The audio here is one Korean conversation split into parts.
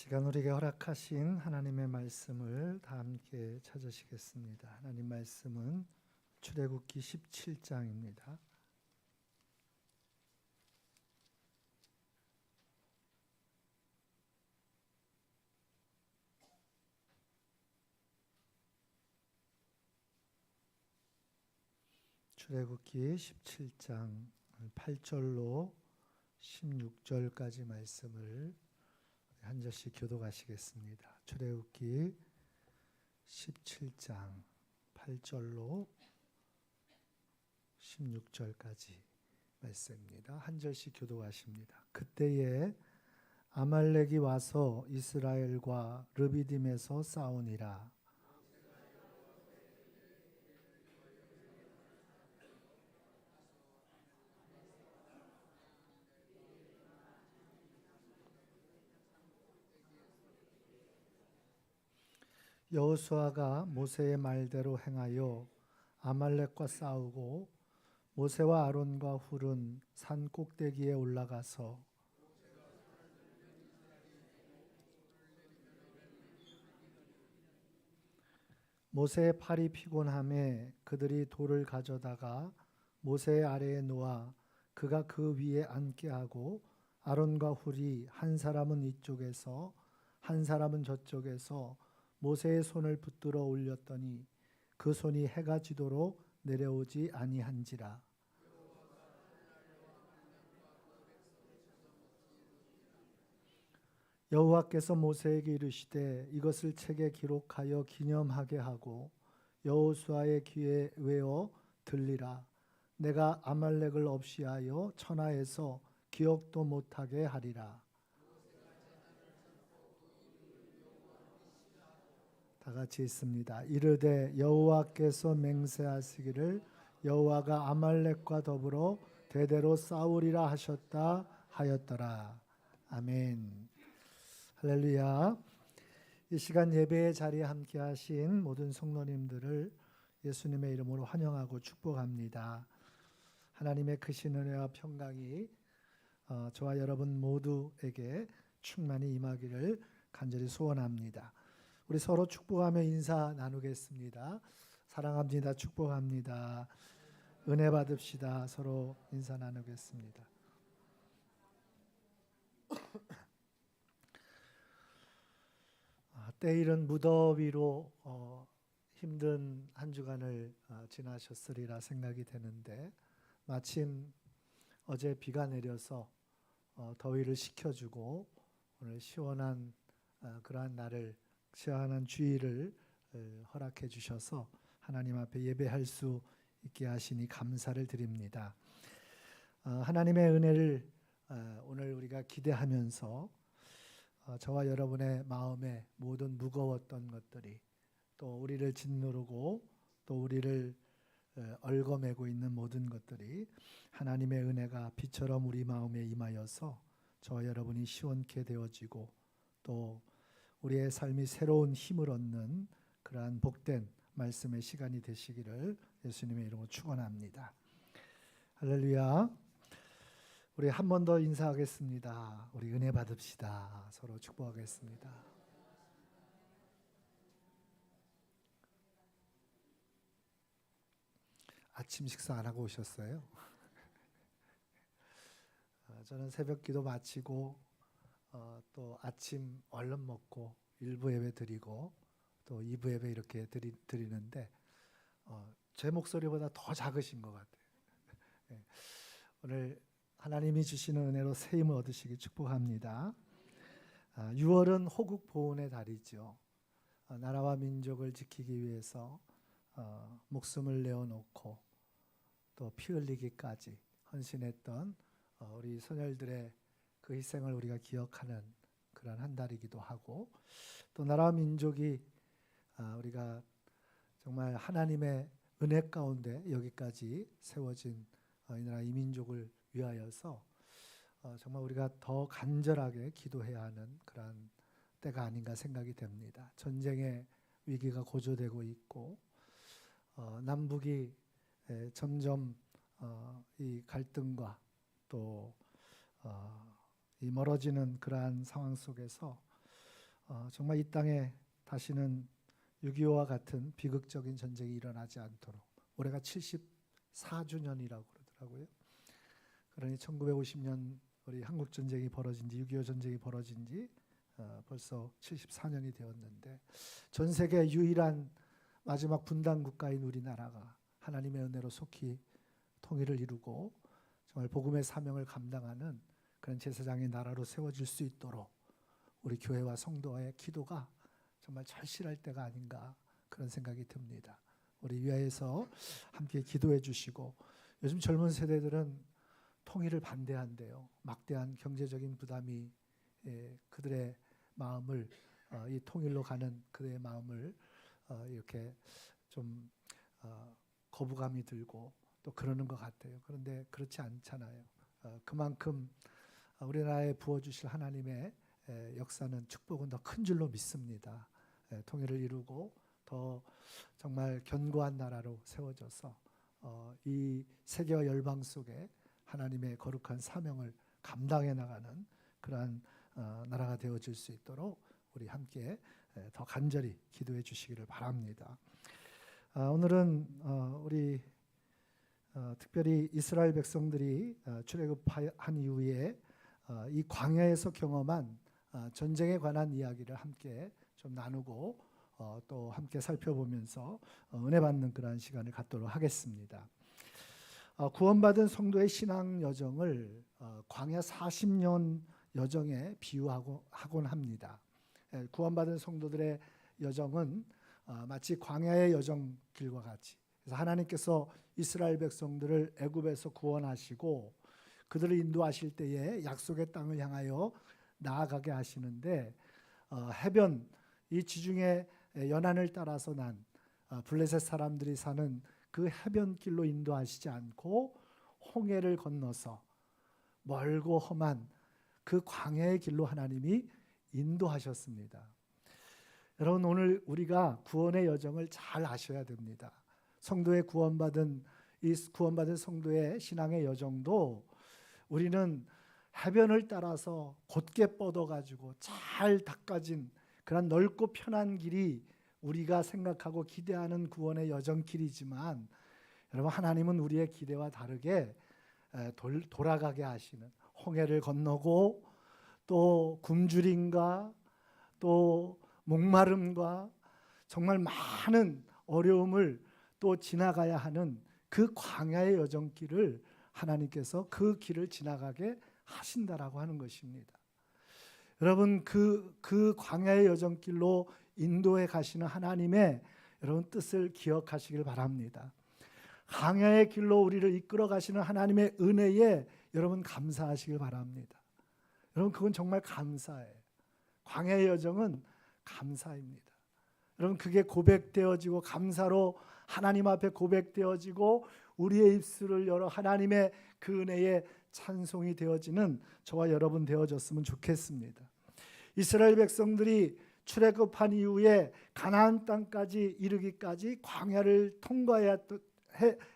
시간 우리에게 허락하신 하나님의 말씀을 다 함께 찾으시겠습니다. 하나님 말씀은 출애굽기 17장입니다. 출애굽기 17장 8절로 16절까지 말씀을 한 절씩 교독하시겠습니다. 출애굽기 17장 8절로 16절까지 말씀입니다. 한 절씩 교독하십니다. 그때에 아말렉이 와서 이스라엘과 르비딤에서 싸우니라. 여호수아가 모세의 말대로 행하여 아말렉과 싸우고 모세와 아론과 훌은 산 꼭대기에 올라가서 모세의 팔이 피곤함에 그들이 돌을 가져다가 모세의 아래에 놓아 그가 그 위에 앉게 하고 아론과 훌이 한 사람은 이쪽에서 한 사람은 저쪽에서 모세의 손을 붙들어 올렸더니 그 손이 해가 지도록 내려오지 아니한지라. 여호와께서 모세에게 이르시되 이것을 책에 기록하여 기념하게 하고 여호수아의 귀에 외어 들리라. 내가 아말렉을 없이하여 천하에서 기억도 못하게 하리라. 다 같이 있습니다. 이르되 여호와께서 맹세하시기를 여호와가 아말렉과 더불어 대대로 싸우리라 하셨다 하였더라. 아멘. 할렐루야. 이 시간 예배의 자리에 함께 하신 모든 성도님들을 예수님의 이름으로 환영하고 축복합니다. 하나님의 크신 은혜와 평강이 저와 여러분 모두에게 충만히 임하기를 간절히 소원합니다. 우리 서로 축복하며 인사 나누겠습니다. 사랑합니다. 축복합니다. 은혜 받읍시다. 서로 인사 나누겠습니다. 때이른 무더위로 힘든 한 주간을 지나셨으리라 생각이 되는데 마침 어제 비가 내려서 더위를 식혀주고 오늘 시원한 그러한 날을 시원한 주의를 허락해 주셔서 하나님 앞에 예배할 수 있게 하시니 감사를 드립니다. 하나님의 은혜를 오늘 우리가 기대하면서 저와 여러분의 마음에 모든 무거웠던 것들이 또 우리를 짓누르고 또 우리를 얽어매고 있는 모든 것들이 하나님의 은혜가 비처럼 우리 마음에 임하여서 저와 여러분이 시원케 되어지고 또 우리의 삶이 새로운 힘을 얻는 그러한 복된 말씀의 시간이 되시기를 예수님의 이름으로 축원합니다. 할렐루야. 우리 한 번 더 인사하겠습니다. 우리 은혜 받읍시다. 서로 축복하겠습니다. 아침 식사 안 하고 오셨어요? 저는 새벽 기도 마치고 또 아침 얼른 먹고 1부 예배 드리고 또 2부 예배 이렇게 드리는데 제 목소리보다 더 작으신 것 같아요. 네. 오늘 하나님이 주시는 은혜로 새 힘을 얻으시기 축복합니다. 6월은 호국 보훈의 달이죠. 나라와 민족을 지키기 위해서 목숨을 내어놓고 또 피 흘리기까지 헌신했던 우리 선열들의 그 희생을 우리가 기억하는 그런 한 달이기도 하고 또 나라와 민족이 우리가 정말 하나님의 은혜 가운데 여기까지 세워진 이 나라 이 민족을 위하여서 정말 우리가 더 간절하게 기도해야 하는 그런 때가 아닌가 생각이 됩니다. 전쟁의 위기가 고조되고 있고 남북이 점점 이 갈등과 또 이 멀어지는 그러한 상황 속에서 정말 이 땅에 다시는 6.25와 같은 비극적인 전쟁이 일어나지 않도록, 올해가 74주년이라고 그러더라고요. 그러니 1950년 우리 한국 전쟁이 벌어진 지, 6.25 전쟁이 벌어진 지 벌써 74년이 되었는데, 전 세계 유일한 마지막 분단 국가인 우리나라가 하나님의 은혜로 속히 통일을 이루고 정말 복음의 사명을 감당하는 그런 제사장의 나라로 세워질 수 있도록 우리 교회와 성도의 기도가 정말 절실할 때가 아닌가, 그런 생각이 듭니다. 우리 위하여서 함께 기도해 주시고, 요즘 젊은 세대들은 통일을 반대한대요. 막대한 경제적인 부담이 그들의 마음을, 이 통일로 가는 그들의 마음을 이렇게 좀 거부감이 들고 또 그러는 것 같아요. 그런데 그렇지 않잖아요. 그만큼 우리나라에 부어주실 하나님의 역사는, 축복은 더 큰 줄로 믿습니다. 통일을 이루고 더 정말 견고한 나라로 세워져서 이 세계와 열방 속에 하나님의 거룩한 사명을 감당해 나가는 그러한 나라가 되어질 수 있도록 우리 함께 더 간절히 기도해 주시기를 바랍니다. 오늘은 우리 특별히 이스라엘 백성들이 출애굽한 이후에 이 광야에서 경험한 전쟁에 관한 이야기를 함께 좀 나누고 또 함께 살펴보면서 은혜 받는 그러한 시간을 갖도록 하겠습니다. 구원받은 성도의 신앙 여정을 광야 40년 여정에 비유하곤 합니다. 구원받은 성도들의 여정은 마치 광야의 여정길과 같이, 그래서 하나님께서 이스라엘 백성들을 애굽에서 구원하시고 그들을 인도하실 때에 약속의 땅을 향하여 나아가게 하시는데, 해변, 이 지중해 연안을 따라서 난 블레셋 사람들이 사는 그 해변길로 인도하시지 않고 홍해를 건너서 멀고 험한 그 광야의 길로 하나님이 인도하셨습니다. 여러분, 오늘 우리가 구원의 여정을 잘 아셔야 됩니다. 성도의 구원받은 성도의 신앙의 여정도 우리는 해변을 따라서 곧게 뻗어가지고 잘 닦아진 그런 넓고 편한 길이 우리가 생각하고 기대하는 구원의 여정길이지만, 여러분, 하나님은 우리의 기대와 다르게 돌아가게 하시는, 홍해를 건너고 또 굶주림과 또 목마름과 정말 많은 어려움을 또 지나가야 하는 그 광야의 여정길을 하나님께서 그 길을 지나가게 하신다라고 하는 것입니다. 여러분, 그 광야의 여정길로 인도해 가시는 하나님의 여러분 뜻을 기억하시길 바랍니다. 광야의 길로 우리를 이끌어 가시는 하나님의 은혜에 여러분 감사하시길 바랍니다. 여러분, 그건 정말 감사해요. 광야의 여정은 감사입니다. 여러분, 그게 고백되어지고 감사로 하나님 앞에 고백되어지고 우리의 입술을 열어 하나님의 그 은혜에 찬송이 되어지는 저와 여러분 되어졌으면 좋겠습니다. 이스라엘 백성들이 출애굽한 이후에 가나안 땅까지 이르기까지 광야를 통과해야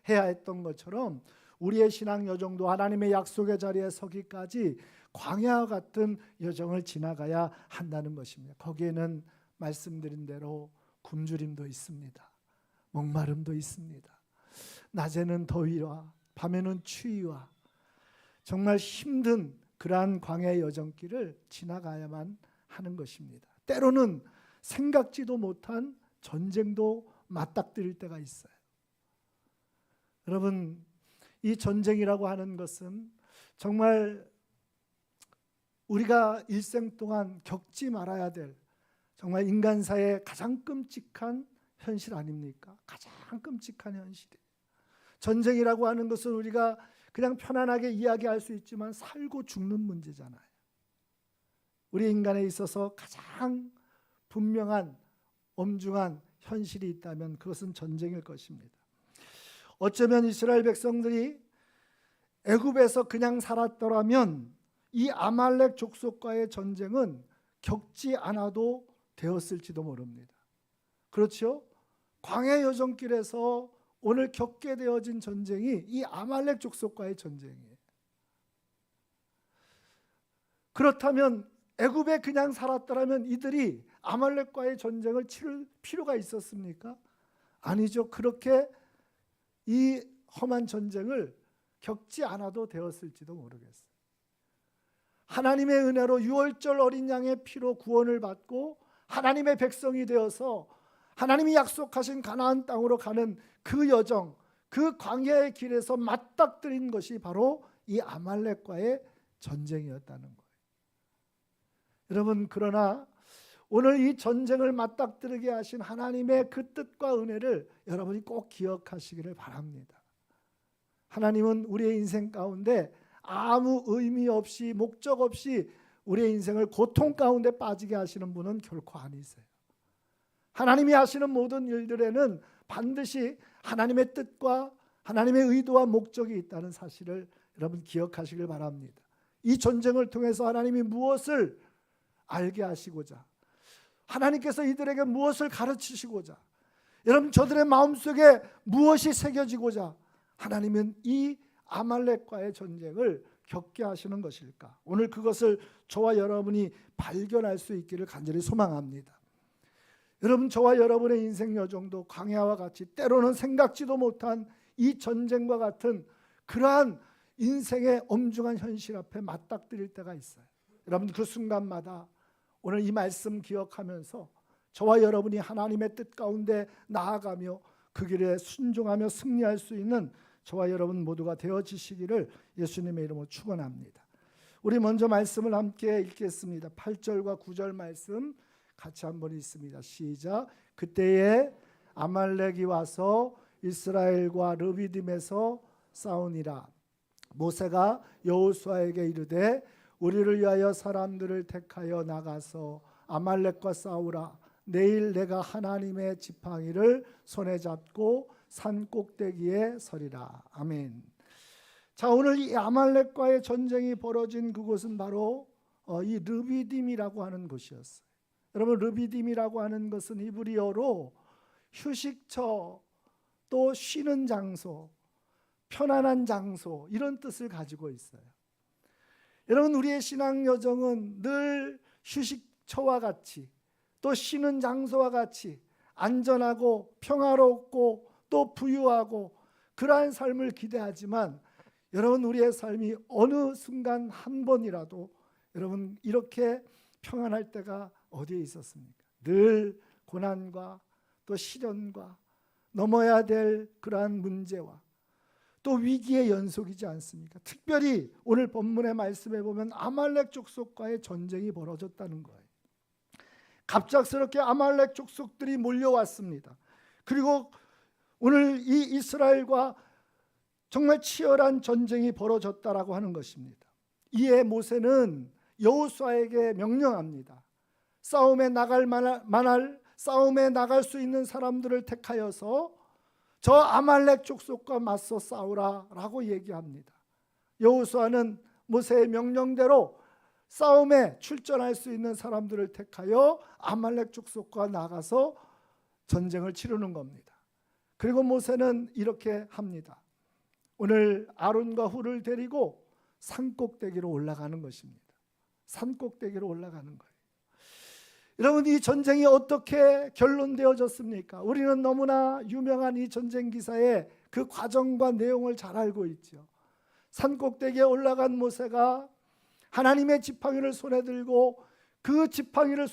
했던 것처럼 우리의 신앙 여정도 하나님의 약속의 자리에 서기까지 광야와 같은 여정을 지나가야 한다는 것입니다. 거기에는 말씀드린 대로 굶주림도 있습니다. 목마름도 있습니다. 낮에는 더위와 밤에는 추위와 정말 힘든 그러한 광야의 여정길을 지나가야만 하는 것입니다. 때로는 생각지도 못한 전쟁도 맞닥뜨릴 때가 있어요. 여러분, 이 전쟁이라고 하는 것은 정말 우리가 일생 동안 겪지 말아야 될 정말 인간사의 가장 끔찍한 현실 아닙니까? 가장 끔찍한 현실이에요. 전쟁이라고 하는 것은 우리가 그냥 편안하게 이야기할 수 있지만 살고 죽는 문제잖아요. 우리 인간에 있어서 가장 분명한 엄중한 현실이 있다면 그것은 전쟁일 것입니다. 어쩌면 이스라엘 백성들이 애굽에서 그냥 살았더라면 이 아말렉 족속과의 전쟁은 겪지 않아도 되었을지도 모릅니다. 그렇죠? 광야 여정길에서 오늘 겪게 되어진 전쟁이 이 아말렉 족속과의 전쟁이에요. 그렇다면 애굽에 그냥 살았더라면 이들이 아말렉과의 전쟁을 치를 필요가 있었습니까? 아니죠. 그렇게 이 험한 전쟁을 겪지 않아도 되었을지도 모르겠어요. 하나님의 은혜로 유월절 어린 양의 피로 구원을 받고 하나님의 백성이 되어서 하나님이 약속하신 가나안 땅으로 가는 그 여정, 그 광야의 길에서 맞닥뜨린 것이 바로 이 아말렉과의 전쟁이었다는 거예요. 여러분, 그러나 오늘 이 전쟁을 맞닥뜨리게 하신 하나님의 그 뜻과 은혜를 여러분이 꼭 기억하시기를 바랍니다. 하나님은 우리의 인생 가운데 아무 의미 없이 목적 없이 우리의 인생을 고통 가운데 빠지게 하시는 분은 결코 아니세요. 하나님이 하시는 모든 일들에는 반드시 하나님의 뜻과 하나님의 의도와 목적이 있다는 사실을 여러분 기억하시길 바랍니다. 이 전쟁을 통해서 하나님이 무엇을 알게 하시고자, 하나님께서 이들에게 무엇을 가르치시고자, 여러분 저들의 마음속에 무엇이 새겨지고자 하나님은 이 아말렉과의 전쟁을 겪게 하시는 것일까? 오늘 그것을 저와 여러분이 발견할 수 있기를 간절히 소망합니다. 여러분, 저와 여러분의 인생 여정도 광야와 같이 때로는 생각지도 못한 이 전쟁과 같은 그러한 인생의 엄중한 현실 앞에 맞닥뜨릴 때가 있어요. 여러분, 그 순간마다 오늘 이 말씀 기억하면서 저와 여러분이 하나님의 뜻 가운데 나아가며 그 길에 순종하며 승리할 수 있는 저와 여러분 모두가 되어지시기를 예수님의 이름으로 축원합니다. 우리 먼저 말씀을 함께 읽겠습니다. 8절과 9절 말씀 같이 한번 읽습니다. 시작. 그때에 아말렉이 와서 이스라엘과 르비딤에서 싸우니라. 모세가 여호수아에게 이르되 우리를 위하여 사람들을 택하여 나가서 아말렉과 싸우라. 내일 내가 하나님의 지팡이를 손에 잡고 산 꼭대기에 서리라. 아멘. 자, 오늘 이 아말렉과의 전쟁이 벌어진 그곳은 바로 이 르비딤이라고 하는 곳이었어요. 여러분, 르비딤이라고 하는 것은 히브리어로 휴식처, 또 쉬는 장소, 편안한 장소, 이런 뜻을 가지고 있어요. 여러분, 우리의 신앙 여정은 늘 휴식처와 같이, 또 쉬는 장소와 같이 안전하고 평화롭고 또 부유하고 그러한 삶을 기대하지만, 여러분, 우리의 삶이 어느 순간 한 번이라도 여러분 이렇게 평안할 때가 어디에 있었습니까? 늘 고난과 또 시련과 넘어야 될 그러한 문제와 또 위기의 연속이지 않습니까? 특별히 오늘 본문의 말씀에 보면 아말렉 족속과의 전쟁이 벌어졌다는 거예요. 갑작스럽게 아말렉 족속들이 몰려왔습니다. 그리고 오늘 이 이스라엘과 정말 치열한 전쟁이 벌어졌다라고 하는 것입니다. 이에 모세는 여호수아에게 명령합니다. 싸움에 싸움에 나갈 수 있는 사람들을 택하여서 저 아말렉 족속과 맞서 싸우라라고 얘기합니다. 여호수아는 모세의 명령대로 싸움에 출전할 수 있는 사람들을 택하여 아말렉 족속과 나가서 전쟁을 치르는 겁니다. 그리고 모세는 이렇게 합니다. 오늘 아론과 훌을 데리고 산꼭대기로 올라가는 것입니다. 산꼭대기로 올라가는 거예요. 여러분, 이 전쟁이 어떻게 결론되어졌습니까? 우리는 너무나 유명한 이 전쟁 기사의 그 과정과 내용을 잘 알고 있죠. 산꼭대기에 올라간 모세가 하나님의 지팡이를 손에 들고 그 지팡이를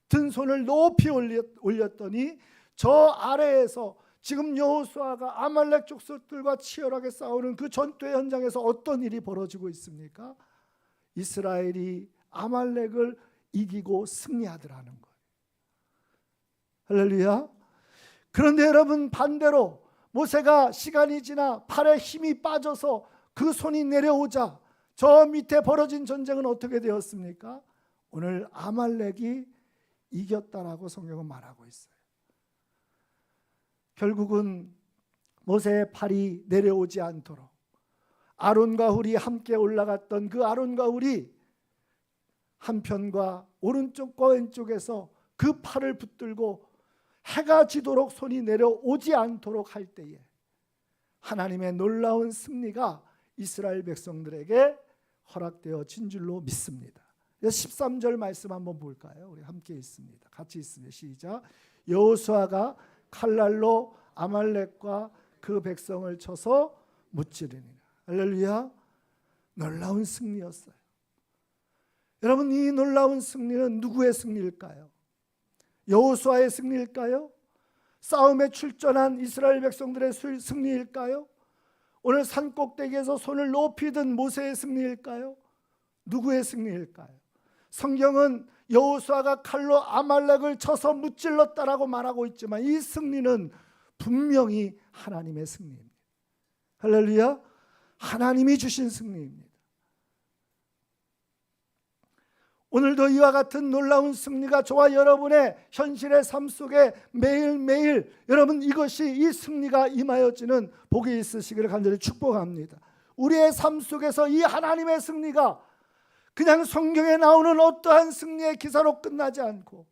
든 손을 높이 올렸더니 저 아래에서 지금 여호수아가 아말렉 족속들과 치열하게 싸우는 그 전투의 현장에서 어떤 일이 벌어지고 있습니까? 이스라엘이 아말렉을 이기고 승리하더라는 거예요. 할렐루야. 그런데 여러분, 반대로 모세가 시간이 지나 팔에 힘이 빠져서 그 손이 내려오자 저 밑에 벌어진 전쟁은 어떻게 되었습니까? 오늘 아말렉이 이겼다라고 성경은 말하고 있어요. 결국은 모세의 팔이 내려오지 않도록 아론과 훌이 함께 올라갔던 그 아론과 훌이 한편과 오른쪽과 왼쪽에서 그 팔을 붙들고 해가 지도록 손이 내려오지 않도록 할 때에 하나님의 놀라운 승리가 이스라엘 백성들에게 허락되어진 줄로 믿습니다. 13절 말씀 한번 볼까요? 우리 함께 있습니다. 같이 있습니다. 시작. 여호수아가 칼날로 아말렉과 그 백성을 쳐서 무찌르니라. 할렐루야. 놀라운 승리였어요. 여러분, 이 놀라운 승리는 누구의 승리일까요? 여호수아의 승리일까요? 싸움에 출전한 이스라엘 백성들의 승리일까요? 오늘 산꼭대기에서 손을 높이 든 모세의 승리일까요? 누구의 승리일까요? 성경은 여호수아가 칼로 아말렉을 쳐서 무찔렀다라고 말하고 있지만 이 승리는 분명히 하나님의 승리입니다. 할렐루야. 하나님이 주신 승리입니다. 오늘도 이와 같은 놀라운 승리가 저와 여러분의 현실의 삶 속에 매일매일 여러분 이것이 이 승리가 임하여지는 복이 있으시기를 간절히 축복합니다. 우리의 삶 속에서 이 하나님의 승리가 그냥 성경에 나오는 어떠한 승리의 기사로 끝나지 않고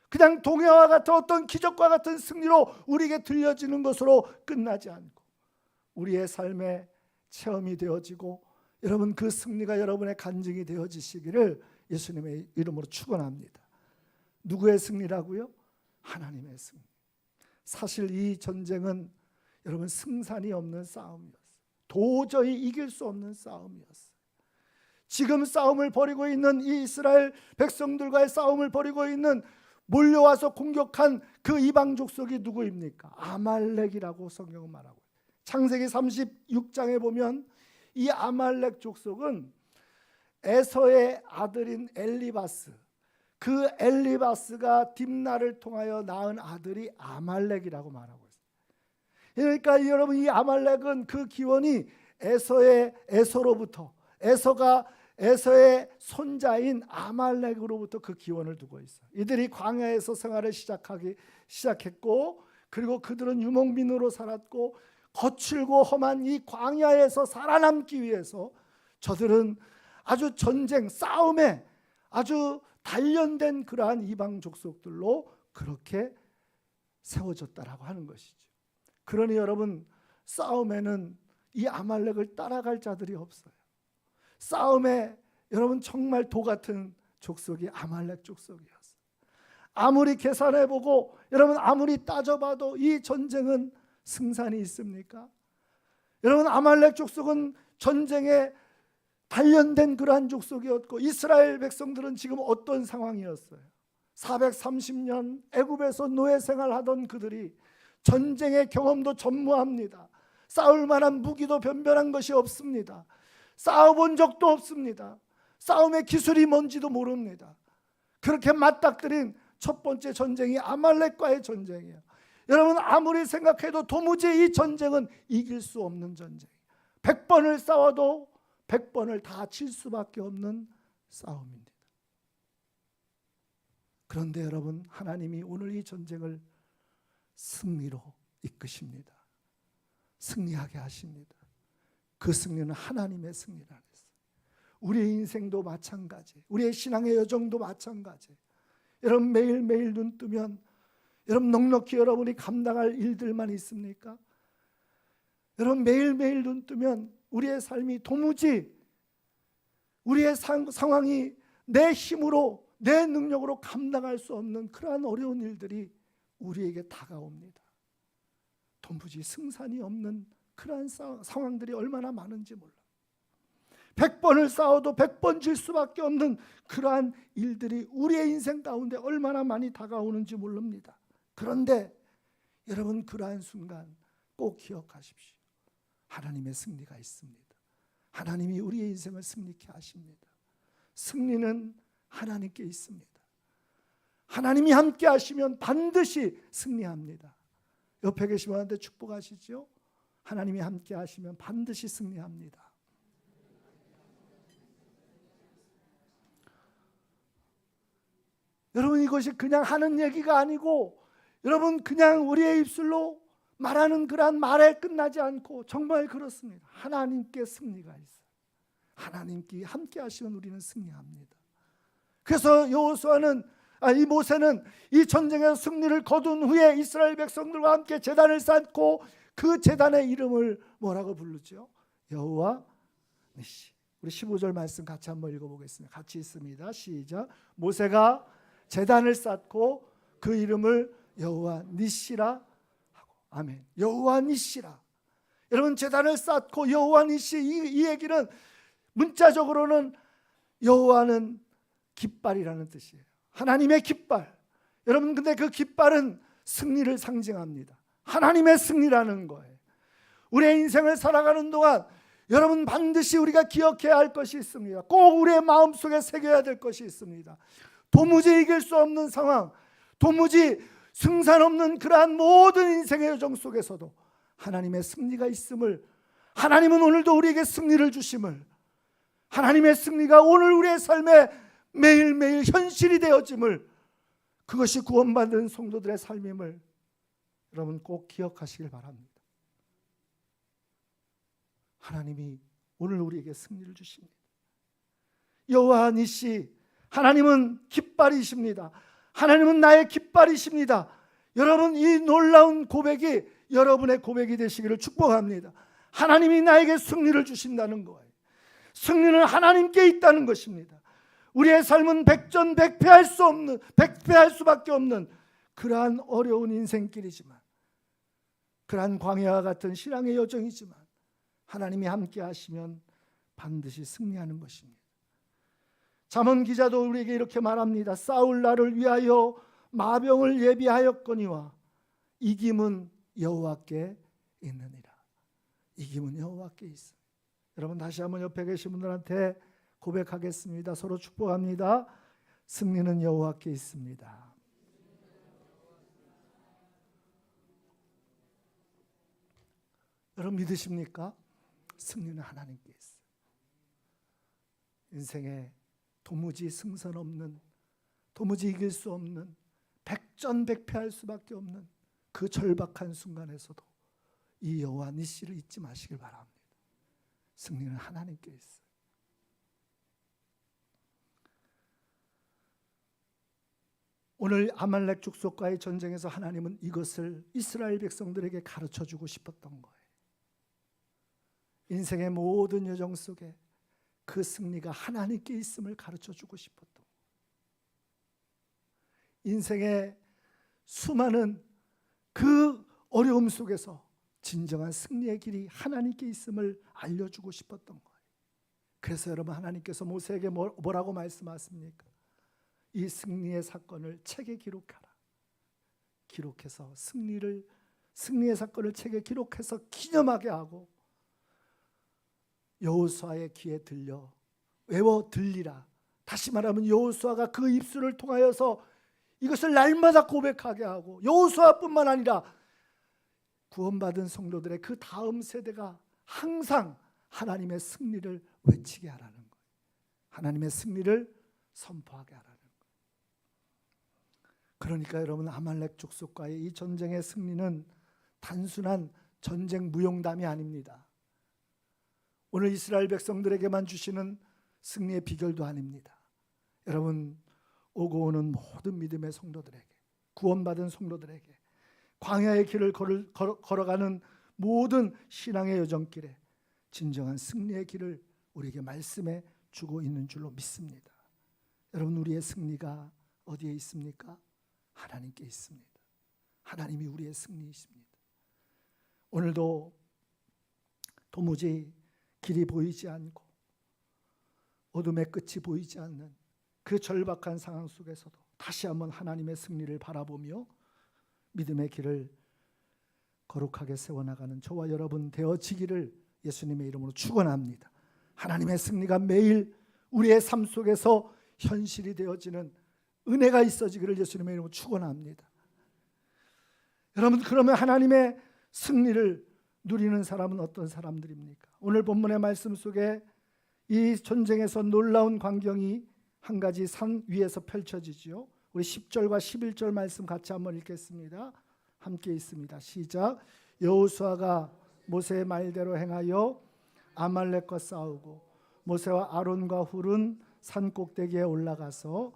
그냥 동요와 같은 어떤 기적과 같은 승리로 우리에게 들려지는 것으로 끝나지 않고 우리의 삶의 체험이 되어지고 여러분 그 승리가 여러분의 간증이 되어지시기를 예수님의 이름으로 축원합니다. 누구의 승리라고요? 하나님의 승리. 사실 이 전쟁은 여러분 승산이 없는 싸움이었어요. 도저히 이길 수 없는 싸움이었어요. 지금 싸움을 벌이고 있는 이 이스라엘 백성들과의 싸움을 벌이고 있는 몰려와서 공격한 그 이방 족속이 누구입니까? 아말렉이라고 성경은 말하고 창세기 36장에 보면 이 아말렉 족속은 에서의 아들인 엘리바스, 그 엘리바스가 딥나를 통하여 낳은 아들이 아말렉이라고 말하고 있어요. 그러니까 여러분 이 아말렉은 그 기원이 에서로부터 에서의 손자인 아말렉으로부터 그 기원을 두고 있어요. 이들이 광야에서 생활을 시작했고 그리고 그들은 유목민으로 살았고 거칠고 험한 이 광야에서 살아남기 위해서 저들은 아주 전쟁, 싸움에 아주 단련된 그러한 이방 족속들로 그렇게 세워졌다라고 하는 것이죠. 그러니 여러분 싸움에는 이 아말렉을 따라갈 자들이 없어요. 싸움에 여러분 정말 도 같은 족속이 아말렉 족속이었어요. 아무리 계산해보고 여러분 아무리 따져봐도 이 전쟁은 승산이 있습니까? 여러분 아말렉 족속은 전쟁에 단련된 그러한 족속이었고 이스라엘 백성들은 지금 어떤 상황이었어요? 430년 애굽에서 노예 생활하던 그들이 전쟁의 경험도 전무합니다. 싸울 만한 무기도 변변한 것이 없습니다. 싸워본 적도 없습니다. 싸움의 기술이 뭔지도 모릅니다. 그렇게 맞닥뜨린 첫 번째 전쟁이 아말렉과의 전쟁이에요. 여러분 아무리 생각해도 도무지 이 전쟁은 이길 수 없는 전쟁이에요. 100번을 싸워도 100번을 다 칠 수밖에 없는 싸움입니다. 그런데 여러분 하나님이 오늘 이 전쟁을 승리로 이끄십니다. 승리하게 하십니다. 그 승리는 하나님의 승리라 했어요. 우리의 인생도 마찬가지, 우리의 신앙의 여정도 마찬가지. 여러분 매일매일 눈 뜨면 여러분 넉넉히 여러분이 감당할 일들만 있습니까? 여러분 매일매일 눈 뜨면 우리의 삶이 도무지 우리의 상황이 내 힘으로 내 능력으로 감당할 수 없는 그러한 어려운 일들이 우리에게 다가옵니다. 도무지 승산이 없는 그러한 상황들이 얼마나 많은지 몰라. 100번을 싸워도 100번 질 수밖에 없는 그러한 일들이 우리의 인생 가운데 얼마나 많이 다가오는지 모릅니다. 그런데 여러분 그러한 순간 꼭 기억하십시오. 하나님의 승리가 있습니다. 하나님이 우리의 인생을 승리케 하십니다. 승리는 하나님께 있습니다. 하나님이 함께 하시면 반드시 승리합니다. 옆에 계신 분한테 축복하시죠. 하나님이 함께 하시면 반드시 승리합니다. 여러분 이것이 그냥 하는 얘기가 아니고 여러분 그냥 우리의 입술로 말하는 그러한 말에 끝나지 않고 정말 그렇습니다. 하나님께 승리가 있어요. 하나님께 함께 하시면 우리는 승리합니다. 그래서 이 모세는 이 전쟁에서 승리를 거둔 후에 이스라엘 백성들과 함께 제단을 쌓고 그 제단의 이름을 뭐라고 부르죠? 여호와 니시, 우리 15절 말씀 같이 한번 읽어보겠습니다. 같이 있습니다. 시작. 모세가 제단을 쌓고 그 이름을 여호와 니시라 하고. 아멘. 여호와 니시라. 여러분, 제단을 쌓고 여호와 니시, 이 얘기는 문자적으로는 여호와는 깃발이라는 뜻이에요. 하나님의 깃발. 여러분, 근데 그 깃발은 승리를 상징합니다. 하나님의 승리라는 거예요. 우리의 인생을 살아가는 동안 여러분, 반드시 우리가 기억해야 할 것이 있습니다. 꼭 우리의 마음속에 새겨야 될 것이 있습니다. 도무지 이길 수 없는 상황, 도무지 승산 없는 그러한 모든 인생의 여정 속에서도 하나님의 승리가 있음을, 하나님은 오늘도 우리에게 승리를 주심을, 하나님의 승리가 오늘 우리의 삶에 매일매일 현실이 되어짐을, 그것이 구원받은 성도들의 삶임을 여러분 꼭 기억하시길 바랍니다. 하나님이 오늘 우리에게 승리를 주십니다. 여호와 니시, 하나님은 깃발이십니다. 하나님은 나의 깃발이십니다. 여러분, 이 놀라운 고백이 여러분의 고백이 되시기를 축복합니다. 하나님이 나에게 승리를 주신다는 거예요. 승리는 하나님께 있다는 것입니다. 우리의 삶은 백전백패할 수 없는, 백패할 수밖에 없는 그러한 어려운 인생길이지만, 그러한 광야와 같은 신앙의 여정이지만 하나님이 함께 하시면 반드시 승리하는 것입니다. 잠언 기자도 우리에게 이렇게 말합니다. 싸울 날을 위하여 마병을 예비하였거니와 이김은 여호와께 있느니라. 이김은 여호와께 있어. 여러분, 다시 한번 옆에 계신 분들한테 고백하겠습니다. 서로 축복합니다. 승리는 여호와께 있습니다. 여러분, 믿으십니까? 승리는 하나님께 있어요. 인생에 도무지 승선 없는, 도무지 이길 수 없는, 백전백패할 수밖에 없는 그 절박한 순간에서도 이 여호와 니시를 잊지 마시길 바랍니다. 승리는 하나님께 있어요. 오늘 아말렉 족속과의 전쟁에서 하나님은 이것을 이스라엘 백성들에게 가르쳐주고 싶었던 거예요. 인생의 모든 여정 속에 그 승리가 하나님께 있음을 가르쳐주고 싶었던 거예요. 인생의 수많은 그 어려움 속에서 진정한 승리의 길이 하나님께 있음을 알려주고 싶었던 거예요. 그래서 여러분, 하나님께서 모세에게 뭐라고 말씀하십니까? 이 승리의 사건을 책에 기록하라. 기록해서 승리의 사건을 책에 기록해서 기념하게 하고 여호수아의 귀에 들려 외워 들리라. 다시 말하면 여호수아가 그 입술을 통하여서 이것을 날마다 고백하게 하고, 여호수아뿐만 아니라 구원받은 성도들의 그 다음 세대가 항상 하나님의 승리를 외치게 하라는 거예요. 하나님의 승리를 선포하게 하라는 거예요. 그러니까 여러분, 아말렉 족속과의 이 전쟁의 승리는 단순한 전쟁 무용담이 아닙니다. 오늘 이스라엘 백성들에게만 주시는 승리의 비결도 아닙니다. 여러분, 오고 오는 모든 믿음의 성도들에게, 구원받은 성도들에게, 광야의 길을 걸어가는 모든 신앙의 여정길에 진정한 승리의 길을 우리에게 말씀해 주고 있는 줄로 믿습니다. 여러분, 우리의 승리가 어디에 있습니까? 하나님께 있습니다. 하나님이 우리의 승리이십니다. 오늘도 도무지 길이 보이지 않고 어둠의 끝이 보이지 않는 그 절박한 상황 속에서도 다시 한번 하나님의 승리를 바라보며 믿음의 길을 거룩하게 세워나가는 저와 여러분 되어지기를 예수님의 이름으로 축원합니다. 하나님의 승리가 매일 우리의 삶 속에서 현실이 되어지는 은혜가 있어지기를 예수님의 이름으로 축원합니다. 여러분, 그러면 하나님의 승리를 누리는 사람은 어떤 사람들입니까? 오늘 본문의 말씀 속에 이 전쟁에서 놀라운 광경이 한 가지 산 위에서 펼쳐지지요. 우리 10절과 11절 말씀 같이 한번 읽겠습니다. 함께 있습니다. 시작. 여호수아가 모세의 말대로 행하여 아말렉과 싸우고 모세와 아론과 훌은 산 꼭대기에 올라가서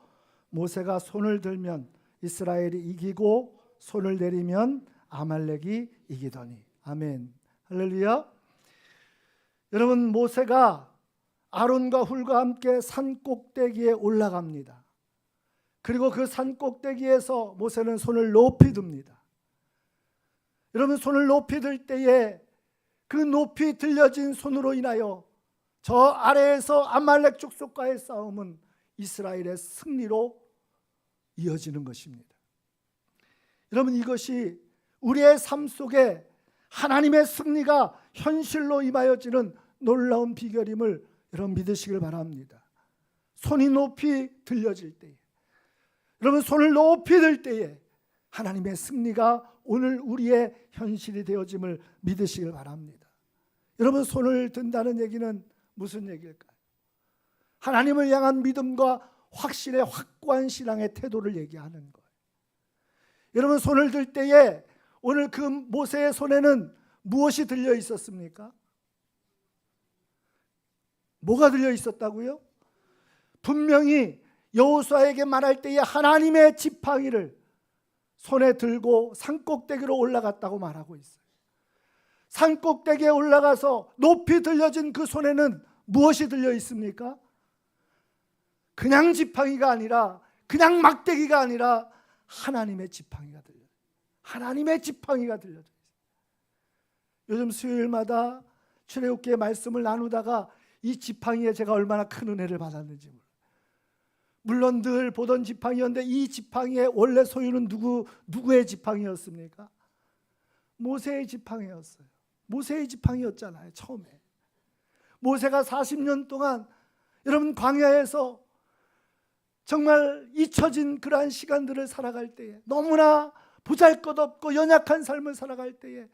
모세가 손을 들면 이스라엘이 이기고 손을 내리면 아말렉이 이기더니. 아멘. 할렐루야. 여러분, 모세가 아론과 훌과 함께 산 꼭대기에 올라갑니다. 그리고 그 산 꼭대기에서 모세는 손을 높이 듭니다. 여러분, 손을 높이 들 때에 그 높이 들려진 손으로 인하여 저 아래에서 아말렉 족속과의 싸움은 이스라엘의 승리로 이어지는 것입니다. 여러분, 이것이 우리의 삶 속에 하나님의 승리가 현실로 임하여지는 놀라운 비결임을 여러분 믿으시길 바랍니다. 손이 높이 들려질 때에, 여러분 손을 높이 들 때에 하나님의 승리가 오늘 우리의 현실이 되어짐을 믿으시길 바랍니다. 여러분, 손을 든다는 얘기는 무슨 얘기일까요? 하나님을 향한 믿음과 확실의 확고한 신앙의 태도를 얘기하는 거예요. 여러분, 손을 들 때에 오늘 그 모세의 손에는 무엇이 들려 있었습니까? 뭐가 들려 있었다고요? 분명히 여호수아에게 말할 때에 하나님의 지팡이를 손에 들고 산꼭대기로 올라갔다고 말하고 있어요. 산꼭대기에 올라가서 높이 들려진 그 손에는 무엇이 들려 있습니까? 그냥 지팡이가 아니라, 그냥 막대기가 아니라 하나님의 지팡이가 들려요. 하나님의 지팡이가 들려져 있어요. 요즘 수요일마다 출애굽기의 말씀을 나누다가 이 지팡이에 제가 얼마나 큰 은혜를 받았는지 몰라요. 물론 늘 보던 지팡이였는데 이 지팡이의 원래 소유는 누구의 지팡이였습니까? 모세의 지팡이였어요. 모세의 지팡이였잖아요. 처음에 모세가 40년 동안 여러분 광야에서 정말 잊혀진 그러한 시간들을 살아갈 때에, 너무나 보잘것없고 연약한 삶을 살아갈 때에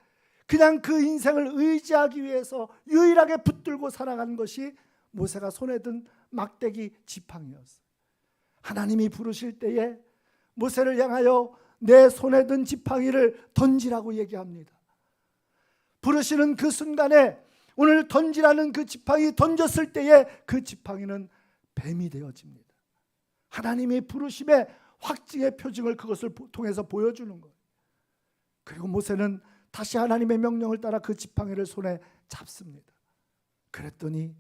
그냥 그 인생을 의지하기 위해서 유일하게 붙들고 살아간 것이 모세가 손에 든 막대기 지팡이였어요. 하나님이 부르실 때에 모세를 향하여 내 손에 든 지팡이를 던지라고 얘기합니다. 부르시는 그 순간에 오늘 던지라는 그 지팡이 던졌을 때에 그 지팡이는 뱀이 되어집니다. 하나님의 부르심의 확증의 표징을 그것을 통해서 보여주는 거예요. 그리고 모세는 다시 하나님의 명령을 따라 그 지팡이를 손에 잡습니다. 그랬더니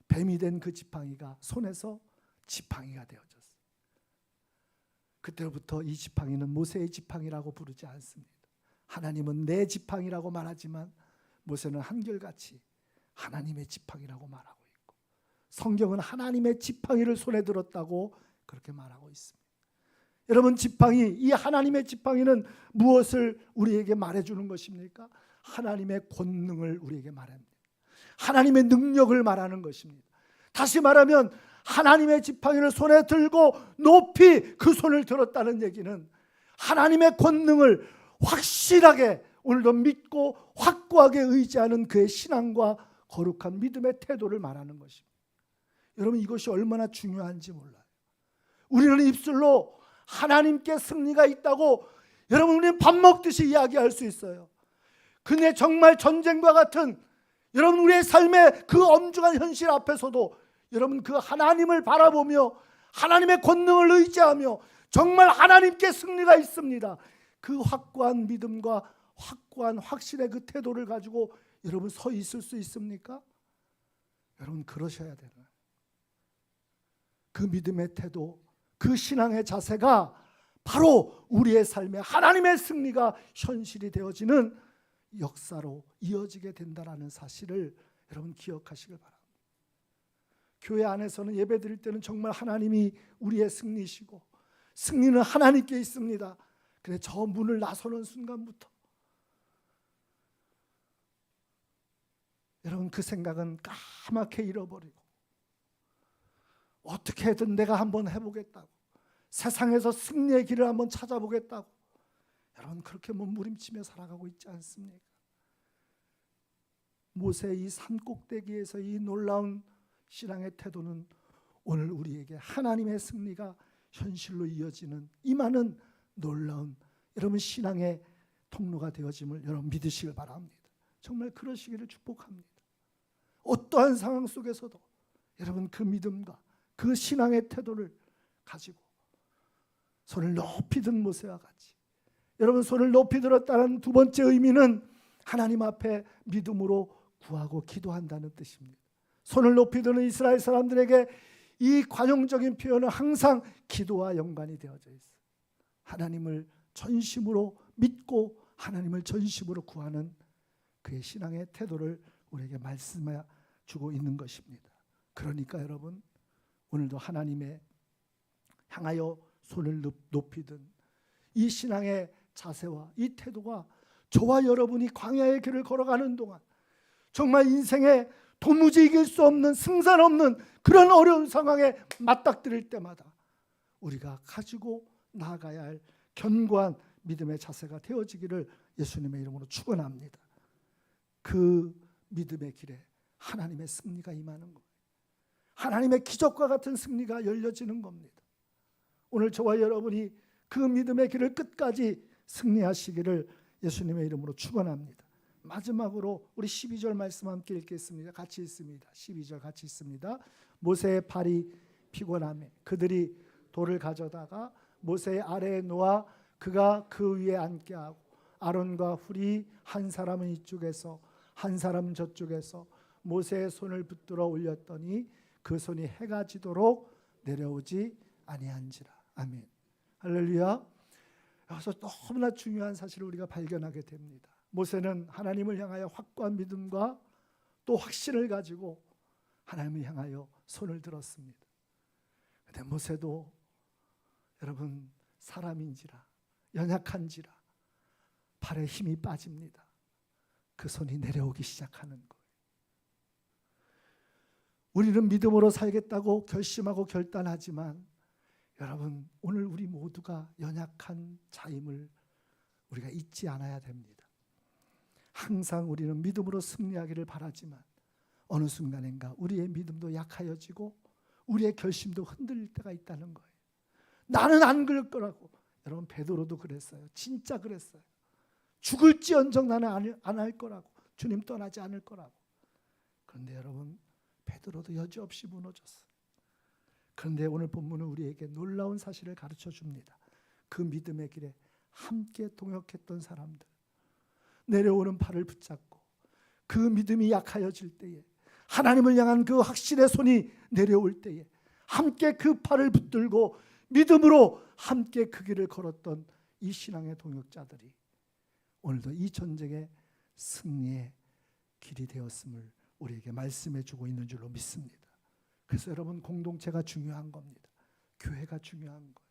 뱀이 된 그 지팡이가 손에서 지팡이가 되어졌어요. 그때부터 이 지팡이는 모세의 지팡이라고 부르지 않습니다. 하나님은 내 지팡이라고 말하지만 모세는 한결같이 하나님의 지팡이라고 말하고 있고, 성경은 하나님의 지팡이를 손에 들었다고 그렇게 말하고 있습니다. 여러분, 지팡이, 이 하나님의 지팡이는 무엇을 우리에게 말해주는 것입니까? 하나님의 권능을 우리에게 말합니다. 하나님의 능력을 말하는 것입니다. 다시 말하면 하나님의 지팡이를 손에 들고 높이 그 손을 들었다는 얘기는 하나님의 권능을 확실하게 오늘도 믿고 확고하게 의지하는 그의 신앙과 거룩한 믿음의 태도를 말하는 것입니다. 여러분, 이것이 얼마나 중요한지 몰라요. 우리는 입술로 하나님께 승리가 있다고 여러분 우리는 밥 먹듯이 이야기할 수 있어요. 근데 정말 전쟁과 같은 여러분 우리의 삶의 그 엄중한 현실 앞에서도 여러분 그 하나님을 바라보며 하나님의 권능을 의지하며 정말 하나님께 승리가 있습니다. 그 확고한 믿음과 확고한 확신의 그 태도를 가지고 여러분 서 있을 수 있습니까? 여러분 그러셔야 되는 그 믿음의 태도, 그 신앙의 자세가 바로 우리의 삶에 하나님의 승리가 현실이 되어지는 역사로 이어지게 된다는 사실을 여러분 기억하시길 바랍니다. 교회 안에서는 예배 드릴 때는 정말 하나님이 우리의 승리시고 승리는 하나님께 있습니다. 그래 저 문을 나서는 순간부터 여러분 그 생각은 까맣게 잃어버리고 어떻게든 내가 한번 해보겠다고, 세상에서 승리의 길을 한번 찾아보겠다고 여러분 그렇게 몸부림치며 살아가고 있지 않습니까? 모세의 이 산꼭대기에서 이 놀라운 신앙의 태도는 오늘 우리에게 하나님의 승리가 현실로 이어지는 임하는 놀라운 여러분 신앙의 통로가 되어짐을 여러분 믿으시길 바랍니다. 정말 그러시기를 축복합니다. 어떠한 상황 속에서도 여러분 그 믿음과 그 신앙의 태도를 가지고 손을 높이 든 모세와 같이 여러분 손을 높이 들었다는 두 번째 의미는 하나님 앞에 믿음으로 구하고 기도한다는 뜻입니다. 손을 높이 드는 이스라엘 사람들에게 이 관용적인 표현은 항상 기도와 연관이 되어져 있어요. 하나님을 전심으로 믿고 하나님을 전심으로 구하는 그의 신앙의 태도를 우리에게 말씀해 주고 있는 것입니다. 그러니까 여러분, 오늘도 하나님의 향하여 손을 높이 든 이 신앙의 자세와 이 태도가 저와 여러분이 광야의 길을 걸어가는 동안 정말 인생에 도무지 이길 수 없는, 승산 없는 그런 어려운 상황에 맞닥뜨릴 때마다 우리가 가지고 나아가야 할 견고한 믿음의 자세가 되어지기를 예수님의 이름으로 축원합니다. 그 믿음의 길에 하나님의 승리가 임하는 거예요. 하나님의 기적과 같은 승리가 열려지는 겁니다. 오늘 저와 여러분이 그 믿음의 길을 끝까지 승리하시기를 예수님의 이름으로 축원합니다. 마지막으로 우리 12절 말씀 함께 읽겠습니다. 같이 읽습니다. 12절 같이 읽습니다. 모세의 팔이 피곤하매 그들이 돌을 가져다가 모세의 아래에 놓아 그가 그 위에 앉게 하고 아론과 훌이 한 사람은 이쪽에서 한 사람은 저쪽에서 모세의 손을 붙들어 올렸더니 그 손이 해가 지도록 내려오지 아니한지라. 아멘. 할렐루야. 여기서 너무나 중요한 사실을 우리가 발견하게 됩니다. 모세는 하나님을 향하여 확고한 믿음과 또 확신을 가지고 하나님을 향하여 손을 들었습니다. 그런데 모세도 여러분 사람인지라 연약한지라 발에 힘이 빠집니다. 그 손이 내려오기 시작하는 거예요. 우리는 믿음으로 살겠다고 결심하고 결단하지만 여러분, 오늘 우리 모두가 연약한 자임을 우리가 잊지 않아야 됩니다. 항상 우리는 믿음으로 승리하기를 바라지만 어느 순간인가 우리의 믿음도 약하여지고 우리의 결심도 흔들릴 때가 있다는 거예요. 나는 안 그럴 거라고. 여러분, 베드로도 그랬어요. 진짜 그랬어요. 죽을지언정 나는 안 할 거라고. 주님 떠나지 않을 거라고. 그런데 여러분, 베드로도 여지없이 무너졌어요. 그런데 오늘 본문은 우리에게 놀라운 사실을 가르쳐 줍니다. 그 믿음의 길에 함께 동역했던 사람들, 내려오는 팔을 붙잡고 그 믿음이 약하여질 때에, 하나님을 향한 그 확신의 손이 내려올 때에 함께 그 팔을 붙들고 믿음으로 함께 그 길을 걸었던 이 신앙의 동역자들이 오늘도 이 전쟁의 승리의 길이 되었음을 우리에게 말씀해 주고 있는 줄로 믿습니다. 그래서 여러분, 공동체가 중요한 겁니다. 교회가 중요한 거예요.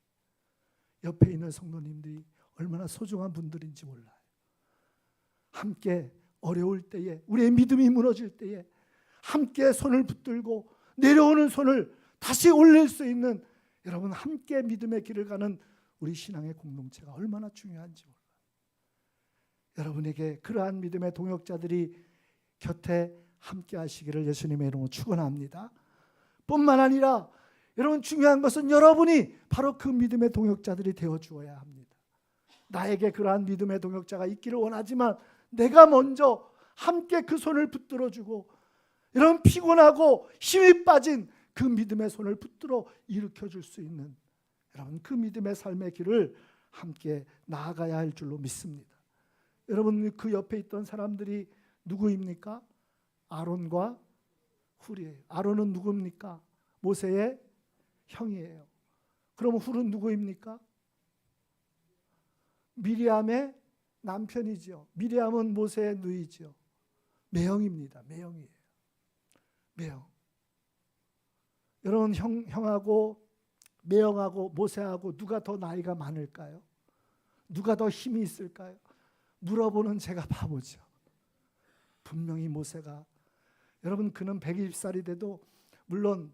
옆에 있는 성도님들이 얼마나 소중한 분들인지 몰라요. 함께 어려울 때에, 우리의 믿음이 무너질 때에 함께 손을 붙들고 내려오는 손을 다시 올릴 수 있는, 여러분, 함께 믿음의 길을 가는 우리 신앙의 공동체가 얼마나 중요한지 몰라요. 여러분에게 그러한 믿음의 동역자들이 곁에 함께 하시기를 예수님의 이름으로 축원합니다. 뿐만 아니라 여러분, 중요한 것은 여러분이 바로 그 믿음의 동역자들이 되어 주어야 합니다. 나에게 그러한 믿음의 동역자가 있기를 원하지만 내가 먼저 함께 그 손을 붙들어 주고, 여러분, 피곤하고 힘이 빠진 그 믿음의 손을 붙들어 일으켜 줄 수 있는, 여러분, 그 믿음의 삶의 길을 함께 나아가야 할 줄로 믿습니다. 여러분, 그 옆에 있던 사람들이 누구입니까? 아론과 훌이에요. 아론은 누구입니까? 모세의 형이에요. 그럼 훌은 누구입니까? 미리암의 남편이죠. 미리암은 모세의 누이죠. 매형입니다. 매형이에요. 매형. 여러분, 형하고 매형하고 모세하고 누가 더 나이가 많을까요? 누가 더 힘이 있을까요? 물어보는 제가 바보죠. 분명히 모세가, 여러분, 그는 120살이 돼도 물론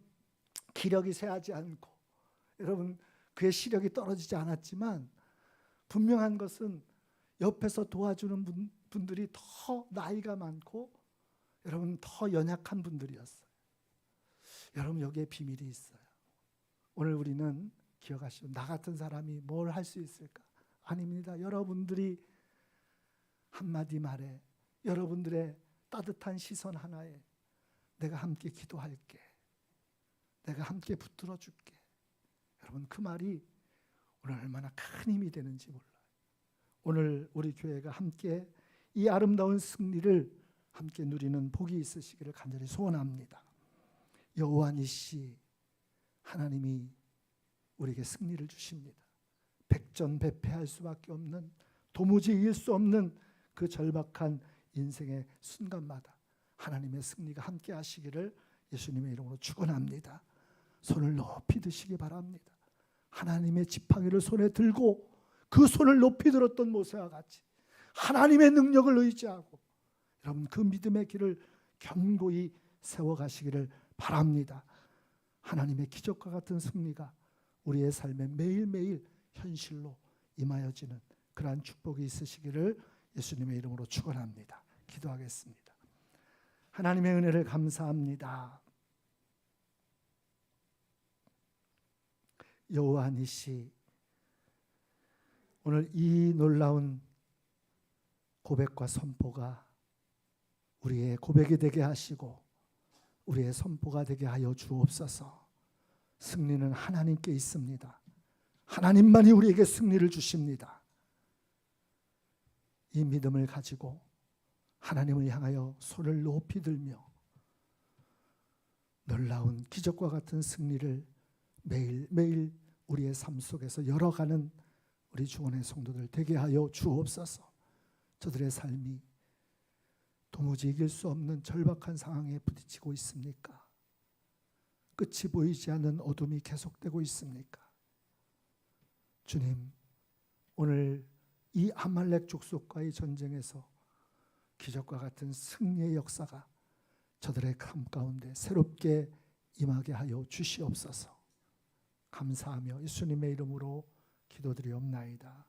기력이 쇠하지 않고, 여러분, 그의 시력이 떨어지지 않았지만 분명한 것은 옆에서 도와주는 분들이 더 나이가 많고, 여러분, 더 연약한 분들이었어요. 여러분, 여기에 비밀이 있어요. 오늘 우리는 기억하시오. 나 같은 사람이 뭘 할 수 있을까? 아닙니다. 여러분들이 한마디 말에, 여러분들의 따뜻한 시선 하나에 내가 함께 기도할게, 내가 함께 붙들어 줄게. 여러분, 그 말이 오늘 얼마나 큰 힘이 되는지 몰라요. 오늘 우리 교회가 함께 이 아름다운 승리를 함께 누리는 복이 있으시기를 간절히 소원합니다. 여호와 니시, 하나님이 우리에게 승리를 주십니다. 백전백패할 수밖에 없는, 도무지 이길 수 없는 그 절박한 인생의 순간마다 하나님의 승리가 함께 하시기를 예수님의 이름으로 축원합니다. 손을 높이 드시기 바랍니다. 하나님의 지팡이를 손에 들고 그 손을 높이 들었던 모세와 같이 하나님의 능력을 의지하고 여러분 그 믿음의 길을 견고히 세워가시기를 바랍니다. 하나님의 기적과 같은 승리가 우리의 삶에 매일매일 현실로 임하여지는 그러한 축복이 있으시기를 예수님의 이름으로 축원합니다. 기도하겠습니다. 하나님의 은혜를 감사합니다. 여호와 니시, 오늘 이 놀라운 고백과 선포가 우리의 고백이 되게 하시고 우리의 선포가 되게 하여 주옵소서. 승리는 하나님께 있습니다. 하나님만이 우리에게 승리를 주십니다. 이 믿음을 가지고 하나님을 향하여 손을 높이 들며 놀라운 기적과 같은 승리를 매일매일 우리의 삶 속에서 열어가는 우리 주원의 성도들 되게 하여 주옵소서. 저들의 삶이 도무지 이길 수 없는 절박한 상황에 부딪히고 있습니까? 끝이 보이지 않는 어둠이 계속되고 있습니까? 주님, 오늘 이 아말렉 족속과의 전쟁에서 기적과 같은 승리의 역사가 저들의 삶 가운데 새롭게 임하게 하여 주시옵소서. 감사하며 예수님의 이름으로 기도드리옵나이다.